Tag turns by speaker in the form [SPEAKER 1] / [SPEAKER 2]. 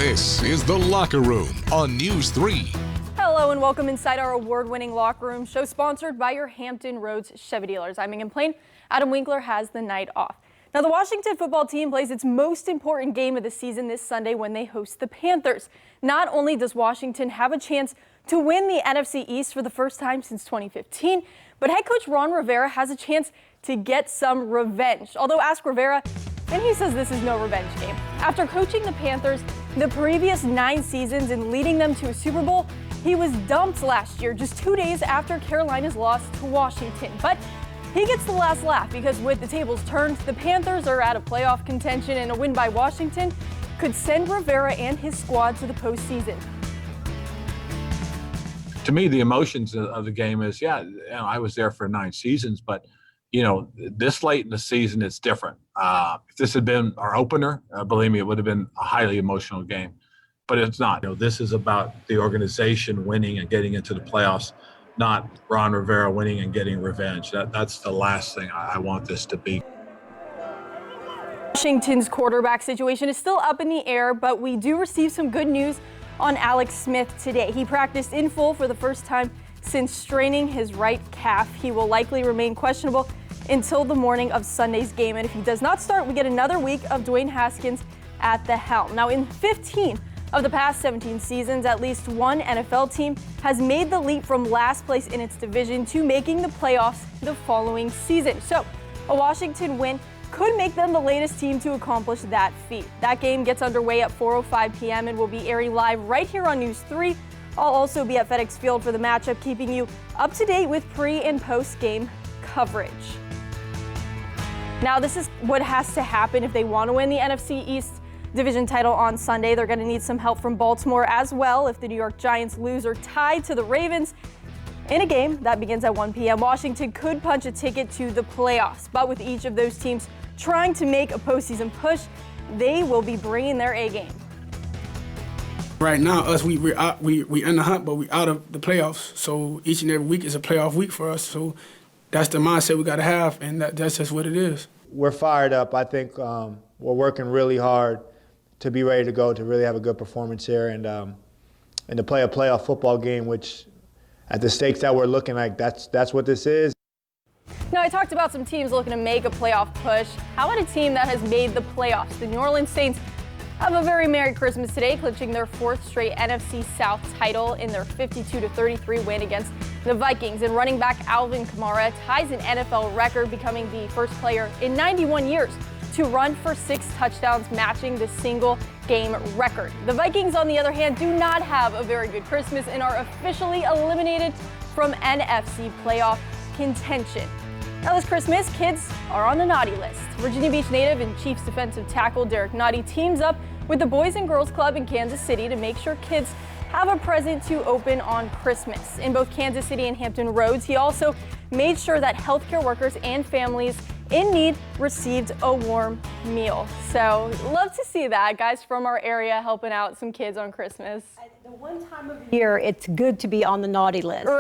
[SPEAKER 1] This is The Locker Room on News 3.
[SPEAKER 2] Hello and welcome inside our award-winning Locker Room show sponsored by your Hampton Roads Chevy dealers. I'm Megan Plain. Adam Winkler has the night off. Now the Washington football team plays its most important game of the season this Sunday when they host the Panthers. Not only does Washington have a chance to win the NFC East for the first time since 2015, but head coach Ron Rivera has a chance to get some revenge. Although ask Rivera, and he says this is no revenge game. After coaching the Panthers the previous 9 seasons and leading them to a Super Bowl, he was dumped last year, just 2 days after Carolina's loss to Washington. But he gets the last laugh because with the tables turned, the Panthers are out of playoff contention, and a win by Washington could send Rivera and his squad to the postseason.
[SPEAKER 3] To me, the emotions of the game is, I was there for 9 seasons, but this late in the season, it's different. If this had been our opener, believe me, it would have been a highly emotional game, but it's not. This is about the organization winning and getting into the playoffs, not Ron Rivera winning and getting revenge. That's the last thing I want this to be.
[SPEAKER 2] Washington's quarterback situation is still up in the air, but we do receive some good news on Alex Smith today. He practiced in full for the first time since straining his right calf. He will likely remain questionable until the morning of Sunday's game. And if he does not start, we get another week of Dwayne Haskins at the helm. Now, in 15 of the past 17 seasons, at least one NFL team has made the leap from last place in its division to making the playoffs the following season. So a Washington win could make them the latest team to accomplish that feat. That game gets underway at 4:05 p.m. and will be airing live right here on News 3. I'll also be at FedEx Field for the matchup, keeping you up to date with pre- and post-game coverage. Now, this is what has to happen if they want to win the NFC East division title on Sunday. They're going to need some help from Baltimore as well if the New York Giants lose or tie to the Ravens in a game that begins at 1 p.m. Washington could punch a ticket to the playoffs, but with each of those teams trying to make a postseason push, they will be bringing their A game.
[SPEAKER 4] Right now, we're in the hunt, but we're out of the playoffs. So each and every week is a playoff week for us. So that's the mindset we got to have, and that's just what it is.
[SPEAKER 5] We're fired up. I think we're working really hard to be ready to go, to really have a good performance here, and to play a playoff football game, which at the stakes that we're looking like, that's what this is.
[SPEAKER 2] Now, I talked about some teams looking to make a playoff push. How about a team that has made the playoffs? The New Orleans Saints have a very Merry Christmas today, clinching their 4th straight NFC South title in their 52-33 win against the Vikings. And running back Alvin Kamara ties an NFL record, becoming the first player in 91 years to run for 6 touchdowns, matching the single-game record. The Vikings, on the other hand, do not have a very good Christmas and are officially eliminated from NFC playoff contention. Now this Christmas, kids are on the naughty list. Virginia Beach native and Chiefs defensive tackle Derek Naughty teams up with the Boys and Girls Club in Kansas City to make sure kids have a present to open on Christmas. In both Kansas City and Hampton Roads, he also made sure that healthcare workers and families in need received a warm meal. So love to see that, guys from our area helping out some kids on Christmas.
[SPEAKER 6] The one time of year, it's good to be on the naughty list.
[SPEAKER 2] Right.